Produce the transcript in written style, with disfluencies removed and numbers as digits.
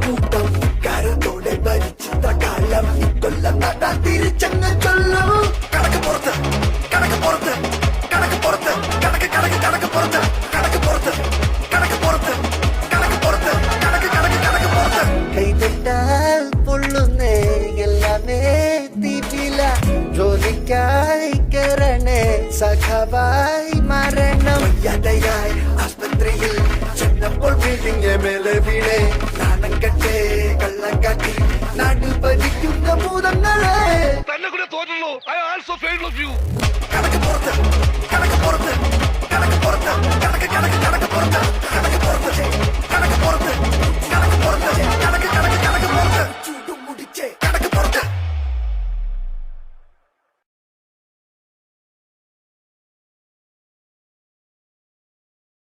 കൂട്ടം കരത്തോടെ ഭരിച്ചിട്ട കാലം ഇക്കൊല്ലം നടാ തിരിച്ചങ്ങ് ചൊല്ലും. കണക്ക് പുറത്ത് കണക്ക് പുറത്ത് കണക്ക് പുറത്ത് കണക്ക് കണക്ക് കണക്ക് പുറത്ത് കണക്ക് പുറത്ത് കണക്ക് പുറത്ത് കണക്ക് പുറത്ത് കണക്ക് കണക്ക് കണക്ക് പുറത്ത്. കൈതൊട്ടാൽ പൊള്ളുന്നേ എല്ലാമേ തീറ്റില്ല. ജോലിക്കായി കയറണേ സഖാവായി മാറണം. യാതയായി ആസ്പത്രിയിൽ ചെന്നപ്പോൾ വീടിന്റെ മേലെ വീണേ. നാണം കെട്ടേ കള്ളം കാട്ടി നാട്ടിൽ ഭരിക്കുന്ന ഭൂതങ്ങളെ തന്നെ കൂടെ തോന്നുള്ളൂ. I also fail of you. കണക്ക് പുറത്ത് കണക്ക് പുറത്ത് കണക്ക് പുറത്ത് കണക്ക് കണക്ക് കണക്ക് പുറത്ത് കണക്ക് പുറത്ത്